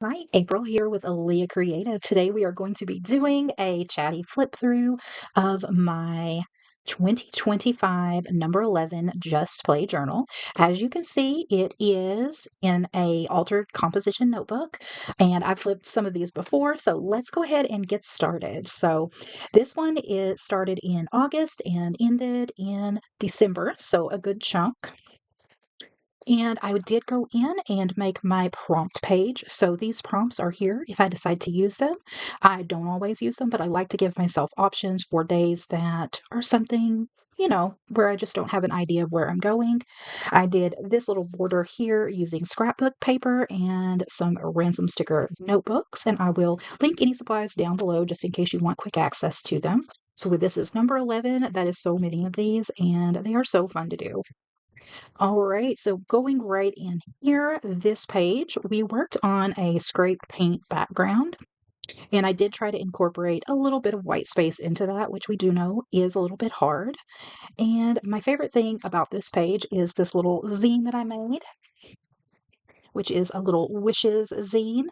Hi, April here with Aaliyah Creative. Today we are going to be doing a chatty flip through of my 2025 number 11 Just Play journal. As you can see, it is in a altered composition notebook, and I've flipped some of these before, so let's go ahead and get started. So this one is started in August and ended in December, so a good chunk. And I did go in and make my prompt page. So these prompts are here if I decide to use them. I don't always use them, but I like to give myself options for days that are something, where I just don't have an idea of where I'm going. I did this little border here using scrapbook paper and some ransom sticker notebooks, and I will link any supplies down below just in case you want quick access to them. So this is number 11. That is so many of these, and they are so fun to do. All right, so going right in here, this page, we worked on a scraped paint background, and I did try to incorporate a little bit of white space into that, which we do know is a little bit hard. And my favorite thing about this page is this little zine that I made, which is a little wishes zine.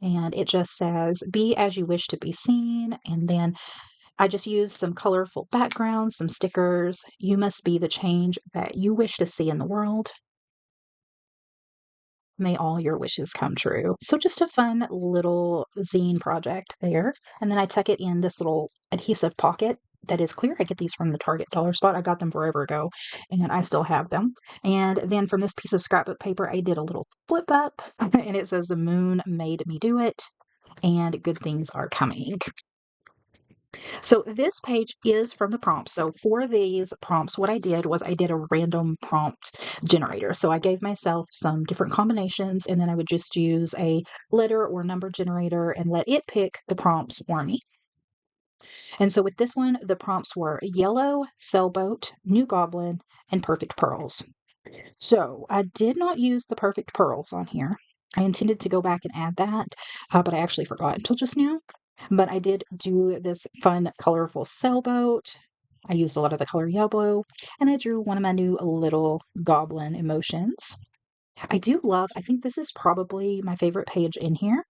And it just says, be as you wish to be seen. And then I just used some colorful backgrounds, some stickers. You must be the change that you wish to see in the world. May all your wishes come true. So just a fun little zine project there. And then I tuck it in this little adhesive pocket that is clear. I get these from the Target dollar spot. I got them forever ago and I still have them. And then from this piece of scrapbook paper, I did a little flip up and it says the moon made me do it and good things are coming. So this page is from the prompts. So for these prompts, what I did was I did a random prompt generator. So I gave myself some different combinations and then I would just use a letter or number generator and let it pick the prompts for me. And so with this one, the prompts were yellow, sailboat, new goblin, and perfect pearls. So I did not use the perfect pearls on here. I intended to go back and add that, but I actually forgot until just now. But I did do this fun, colorful sailboat. I used a lot of the color yellow, and I drew one of my new little goblin emotions. I think this is probably my favorite page in here.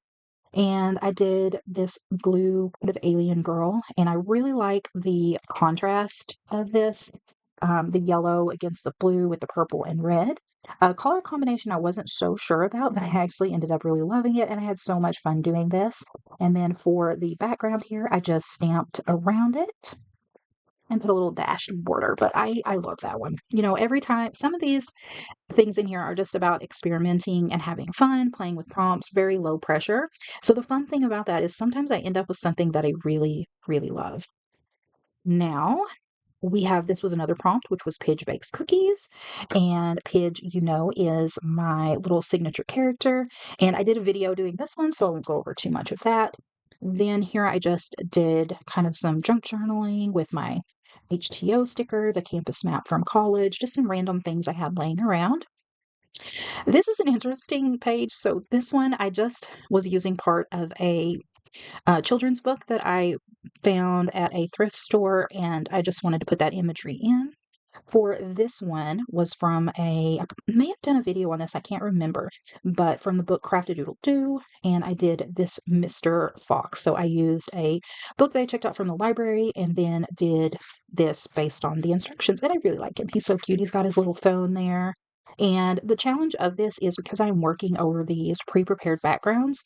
And I did this blue kind of alien girl, and I really like the contrast of this, the yellow against the blue with the purple and red. A color combination I wasn't so sure about, but I actually ended up really loving it, and I had so much fun doing this. And then for the background here, I just stamped around it and put a little dashed border, but I love that one. Every time some of these things in here are just about experimenting and having fun, playing with prompts, very low pressure. So the fun thing about that is sometimes I end up with something that I really, really love. Now, this was another prompt, which was Pidge Bakes Cookies. And Pidge, is my little signature character. And I did a video doing this one, so I won't go over too much of that. Then here I just did kind of some junk journaling with my HTO sticker, the campus map from college, just some random things I had laying around. This is an interesting page. So this one I just was using part of a children's book that I found at a thrift store, and I just wanted to put that imagery in. For this one was from I may have done a video on this, I can't remember, but from the book Craft a Doodle Doo, and I did this Mr. Fox. So I used a book that I checked out from the library and then did this based on the instructions, and I really like him. He's so cute. He's got his little phone there. And the challenge of this is because I'm working over these pre-prepared backgrounds,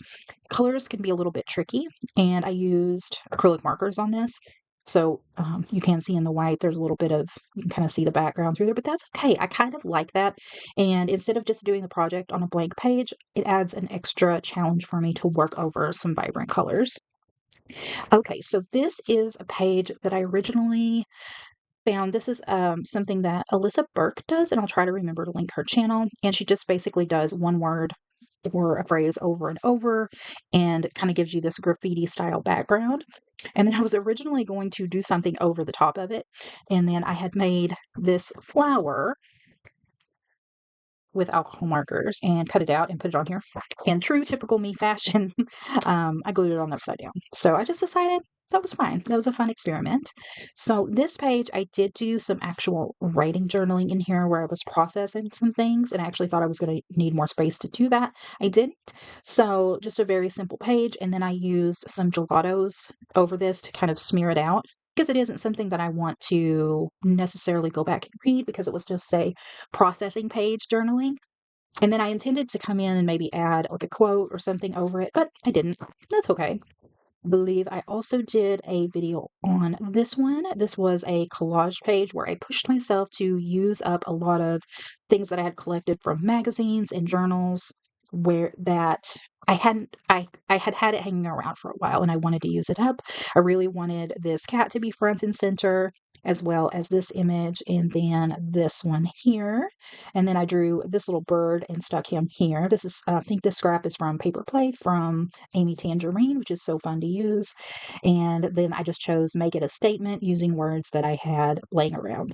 colors can be a little bit tricky, and I used acrylic markers on this. So you can see in the white, there's a little bit of, you can kind of see the background through there, but that's okay. I kind of like that. And instead of just doing the project on a blank page, it adds an extra challenge for me to work over some vibrant colors. Okay, so this is a page that I originally found. This is something that Alyssa Burke does, and I'll try to remember to link her channel. And she just basically does one word or a phrase over and over and kind of gives you this graffiti style background. And then I was originally going to do something over the top of it. And then I had made this flower with alcohol markers and cut it out and put it on here. In true typical me fashion, I glued it on upside down. So I just decided that was fine. That was a fun experiment. So this page, I did do some actual writing journaling in here where I was processing some things, and I actually thought I was going to need more space to do that. I didn't. So just a very simple page, and then I used some gelatos over this to kind of smear it out because it isn't something that I want to necessarily go back and read because it was just a processing page journaling. And then I intended to come in and maybe add like a quote or something over it, but I didn't. That's okay. Believe I also did a video on this one. This was a collage page where I pushed myself to use up a lot of things that I had collected from magazines and journals where that I had it hanging around for a while and I wanted to use it up. I really wanted this cat to be front and center as well as this image and then this one here. And then I drew this little bird and stuck him here. This is I think this scrap is from Paper Play from Amy Tangerine, which is so fun to use. And then I just chose make it a statement using words that I had laying around.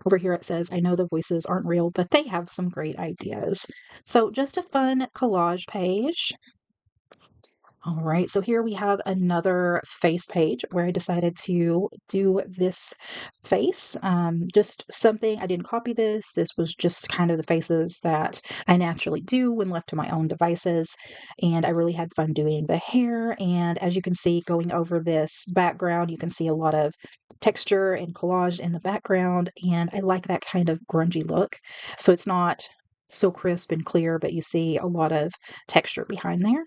Over here it says, I know the voices aren't real, but they have some great ideas. So just a fun collage page. All right, so here we have another face page where I decided to do this face. Just something, I didn't copy this. This was just kind of the faces that I naturally do when left to my own devices. And I really had fun doing the hair. And as you can see, going over this background, you can see a lot of texture and collage in the background. And I like that kind of grungy look. So it's not so crisp and clear, but you see a lot of texture behind there.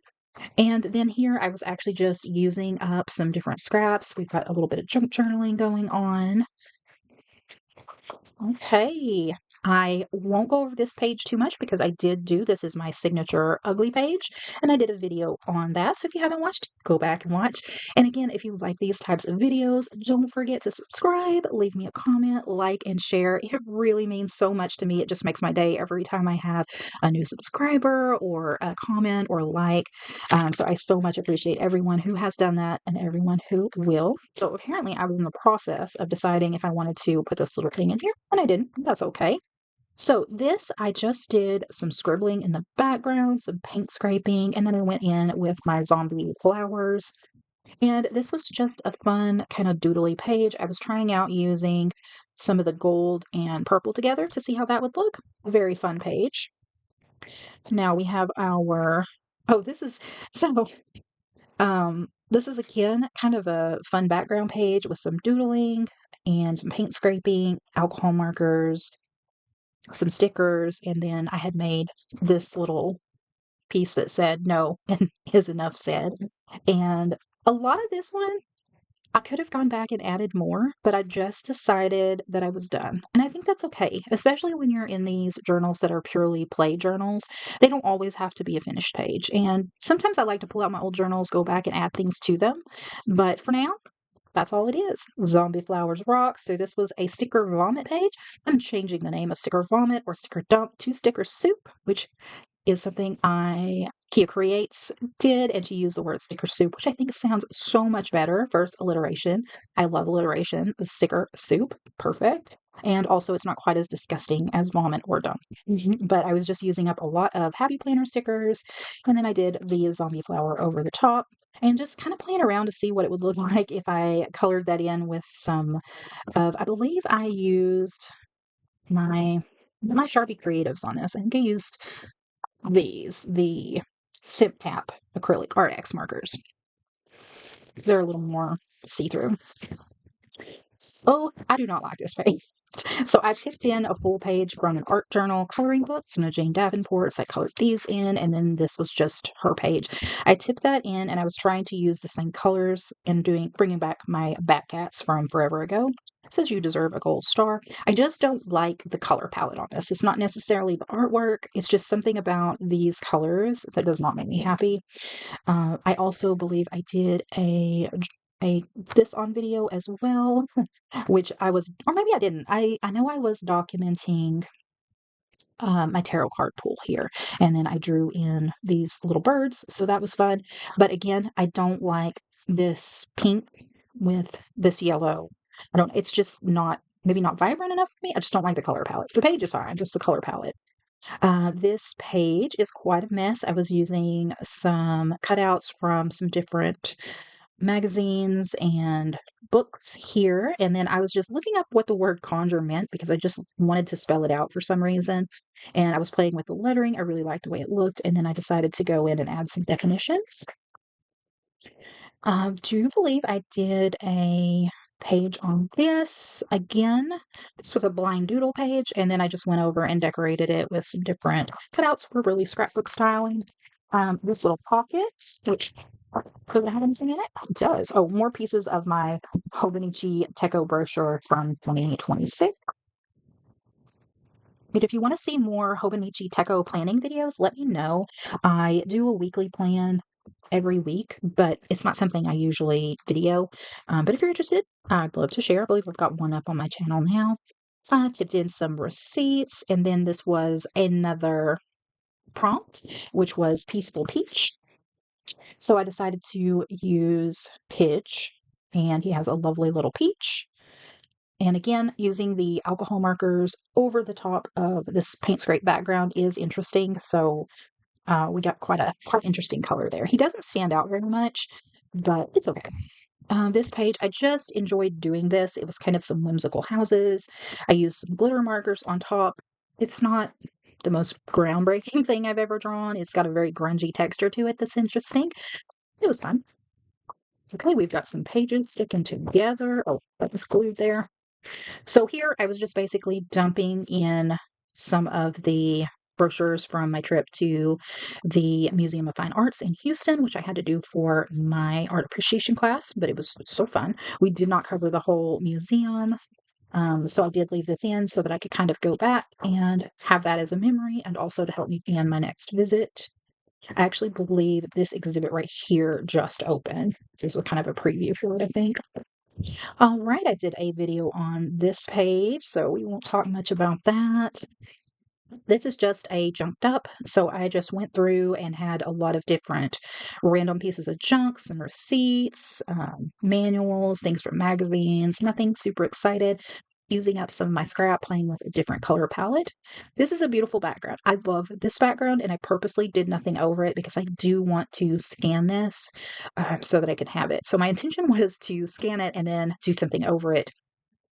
And then here I was actually just using up some different scraps. We've got a little bit of junk journaling going on. Okay. I won't go over this page too much because I did do this is my signature ugly page and I did a video on that. So if you haven't watched, go back and watch. And again, if you like these types of videos, don't forget to subscribe, leave me a comment, like, and share. It really means so much to me. It just makes my day every time I have a new subscriber or a comment or like. So I so much appreciate everyone who has done that and everyone who will. So apparently I was in the process of deciding if I wanted to put this little thing in here and I didn't. That's okay. So this, I just did some scribbling in the background, some paint scraping, and then I went in with my zombie flowers. And this was just a fun kind of doodly page. I was trying out using some of the gold and purple together to see how that would look. A very fun page. Now we have our, oh, this is, so, this is again kind of a fun background page with some doodling and some paint scraping, alcohol markers, some stickers, and then I had made this little piece that said no and is enough said. And a lot of this one, I could have gone back and added more, but I just decided that I was done. And I think that's okay, especially when you're in these journals that are purely play journals. They don't always have to be a finished page. And sometimes I like to pull out my old journals, go back and add things to them. But for now, that's all it is. Zombie Flowers Rock. So this was a sticker vomit page. I'm changing the name of sticker vomit or sticker dump to sticker soup, which is something Kia Creates did, and she used the word sticker soup, which I think sounds so much better. First, alliteration. I love alliteration. The sticker soup. Perfect. And also, it's not quite as disgusting as vomit or dump. But I was just using up a lot of Happy Planner stickers, and then I did the zombie flower over the top and just kind of playing around to see what it would look like if I colored that in with some of, I believe I used my Sharpie Creatives on this. I think I used the Sip Tap acrylic art X markers. They're a little more see-through. Oh, I do not like this page. So I tipped in a full page from an art journal coloring book, some of Jane Davenport's. I colored these in, and then this was just her page. I tipped that in, and I was trying to use the same colors and bringing back my Batcats from forever ago. It says you deserve a gold star. I just don't like the color palette on this. It's not necessarily the artwork. It's just something about these colors that does not make me happy. I also believe I did a this on video as well, which I was, or maybe I didn't. I know I was documenting my tarot card pool here, and then I drew in these little birds, so that was fun. But again, I don't like this pink with this yellow. I don't. It's just not maybe not vibrant enough for me. I just don't like the color palette. The page is fine, just the color palette. This page is quite a mess. I was using some cutouts from some different magazines and books here. And then I was just looking up what the word conjure meant because I just wanted to spell it out for some reason. And I was playing with the lettering. I really liked the way it looked. And then I decided to go in and add some definitions. Do you believe I did a page on this? Again, this was a blind doodle page, and then I just went over and decorated it with some different cutouts for really scrapbook styling. This little pocket, which could it have anything in it? It does. Oh, more pieces of my Hobonichi Techo brochure from 2026. But if you want to see more Hobonichi Techo planning videos, let me know. I do a weekly plan every week, but it's not something I usually video. But if you're interested, I'd love to share. I believe I've got one up on my channel now. I tipped in some receipts, and then this was another prompt, which was Peaceful Peach. So I decided to use Pitch, and he has a lovely little peach. And again, using the alcohol markers over the top of this paint scrape background is interesting. So we got quite interesting color there. He doesn't stand out very much, but it's okay. This page, I just enjoyed doing this. It was kind of some whimsical houses. I used some glitter markers on top. It's not the most groundbreaking thing I've ever drawn. It's got a very grungy texture to it that's interesting. It was fun. Okay, we've got some pages sticking together. Oh, that was glued there. So here I was just basically dumping in some of the brochures from my trip to the Museum of Fine Arts in Houston, which I had to do for my art appreciation class, but it was so fun. We did not cover the whole museum. So I did leave this in so that I could kind of go back and have that as a memory and also to help me plan my next visit. I actually believe this exhibit right here just opened. This was kind of a preview for it, I think. All right, I did a video on this page, so we won't talk much about that. This is just a junked up, so I just went through and had a lot of different random pieces of junk, some receipts, manuals, things from magazines, nothing super excited. Using up some of my scrap, playing with a different color palette. This is a beautiful background. I love this background, and I purposely did nothing over it because I do want to scan this so that I can have it. So my intention was to scan it and then do something over it,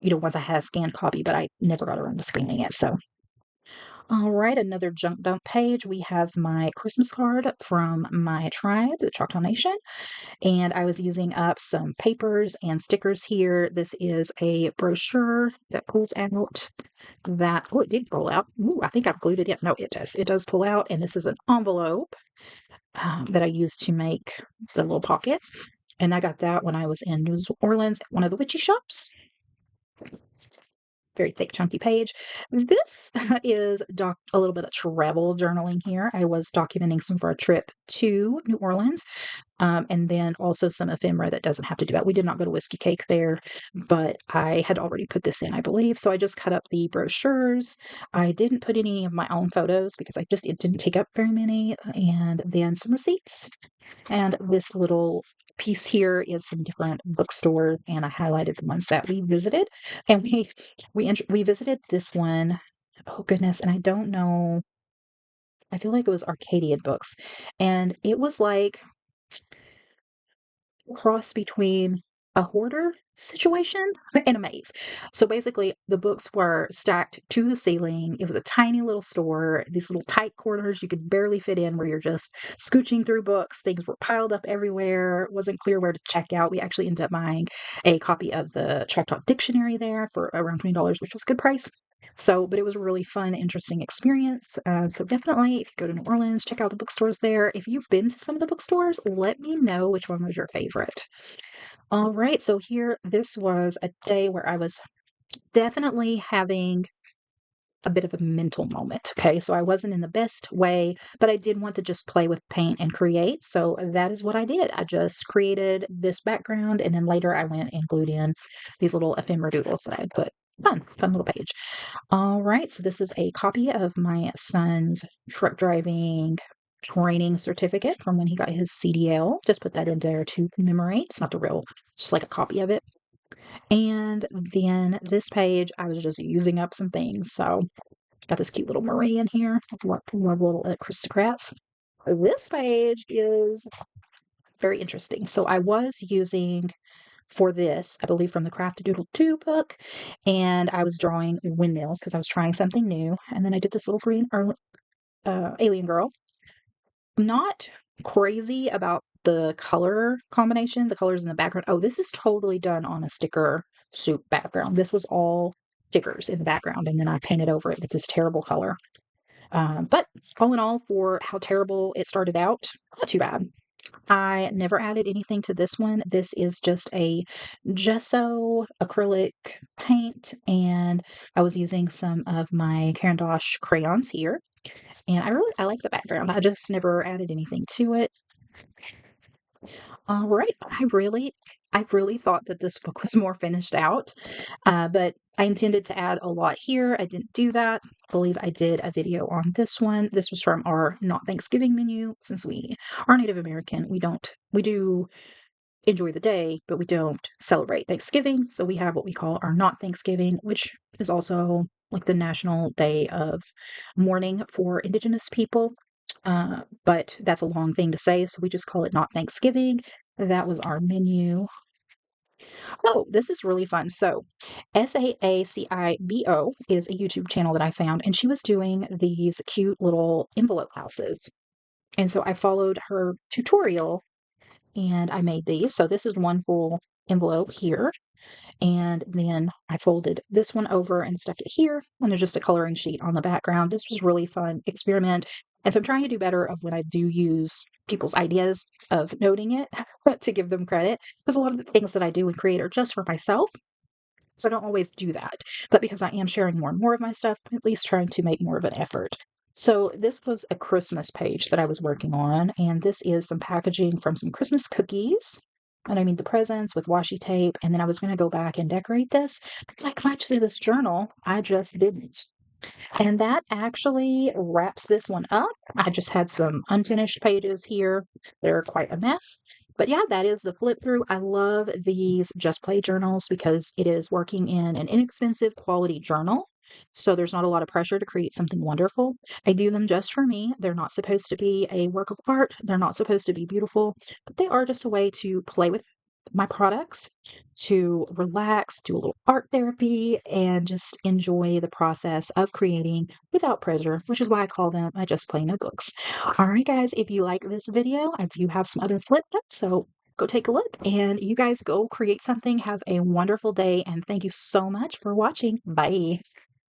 once I had a scanned copy, but I never got around to scanning it. So all right, another junk dump page. We have my Christmas card from my tribe, the Choctaw Nation, and I was using up some papers and stickers here. This is a brochure that pulls out oh, it did pull out. Ooh, I think I've glued it in. No, it does. It does pull out, and this is an envelope that I used to make the little pocket. And I got that when I was in New Orleans at one of the witchy shops. Very thick, chunky page. This is a little bit of travel journaling here. I was documenting some of our trip to New Orleans, and then also some ephemera that doesn't have to do that. We did not go to Whiskey Cake there, but I had already put this in, I believe. So I just cut up the brochures. I didn't put any of my own photos because it didn't take up very many, and then some receipts. And this little piece here is some different bookstores, and I highlighted the ones that we visited. And we visited this one. Oh goodness, and I don't know. I feel like it was Arcadian Books, and it was like cross between a hoarder situation and a maze. So basically, the books were stacked to the ceiling. It was a tiny little store, these little tight corners you could barely fit in where you're just scooching through books. Things were piled up everywhere. It wasn't clear where to check out. We actually ended up buying a copy of the Choctaw Dictionary there for around $20, which was a good price. So, but it was a really fun, interesting experience. So definitely, if you go to New Orleans, check out the bookstores there. If you've been to some of the bookstores, let me know which one was your favorite. All right, so here, this was a day where I was definitely having a bit of a mental moment. Okay, so I wasn't in the best way, but I did want to just play with paint and create. So that is what I did. I just created this background, and then later I went and glued in these little ephemera doodles that I had put. Fun little page. All right, so this is a copy of my son's truck driving training certificate from when he got his CDL. Just put that in there to commemorate. It's not the real, just like a copy of it. And then this page, I was just using up some things. So got this cute little Marie in here. Love little aristocrats. This page is very interesting. So I was using for this, I believe from the Craft Doodle 2 book, and I was drawing windmills because I was trying something new. And then I did this little green alien girl. I'm not crazy about the color combination, the colors in the background. Oh, this is totally done on a sticker soup background. This was all stickers in the background, and then I painted over it with this terrible color. But all in all, for how terrible it started out, not too bad. I never added anything to this one. This is just a gesso acrylic paint, and I was using some of my Caran d'Ache crayons here. And I like the background. I just never added anything to it. All right, I really thought that this book was more finished out, but I intended to add a lot here. I didn't do that. I believe I did a video on this one. This was from our not Thanksgiving menu. Since we are Native American, we do enjoy the day, but we don't celebrate Thanksgiving. So we have what we call our not Thanksgiving, which is also like the national day of mourning for Indigenous people. But that's a long thing to say, so we just call it not Thanksgiving. That was our menu. Oh, this is really fun. So, Saacibo is a YouTube channel that I found, and she was doing these cute little envelope houses. And so I followed her tutorial and I made these. So this is one full envelope here. And then I folded this one over and stuck it here. And there's just a coloring sheet on the background. This was really fun experiment. And so I'm trying to do better of when I do use people's ideas of noting it to give them credit. Because a lot of the things that I do and create are just for myself. So I don't always do that. But because I am sharing more and more of my stuff, I'm at least trying to make more of an effort. So this was a Christmas page that I was working on, and this is some packaging from some Christmas cookies. And I mean the presents with washi tape, and then I was going to go back and decorate this. Like actually this journal, I just didn't. And that actually wraps this one up. I just had some unfinished pages here. They're quite a mess. But yeah, that is the flip through. I love these Just Play journals because it is working in an inexpensive quality journal. So there's not a lot of pressure to create something wonderful. I do them just for me. They're not supposed to be a work of art. They're not supposed to be beautiful, but they are just a way to play with my products, to relax, do a little art therapy, and just enjoy the process of creating without pressure, which is why I call them my Just Play notebooks. All right, guys, if you like this video, I do have some other flip tips, so go take a look and you guys go create something. Have a wonderful day, and thank you so much for watching. Bye.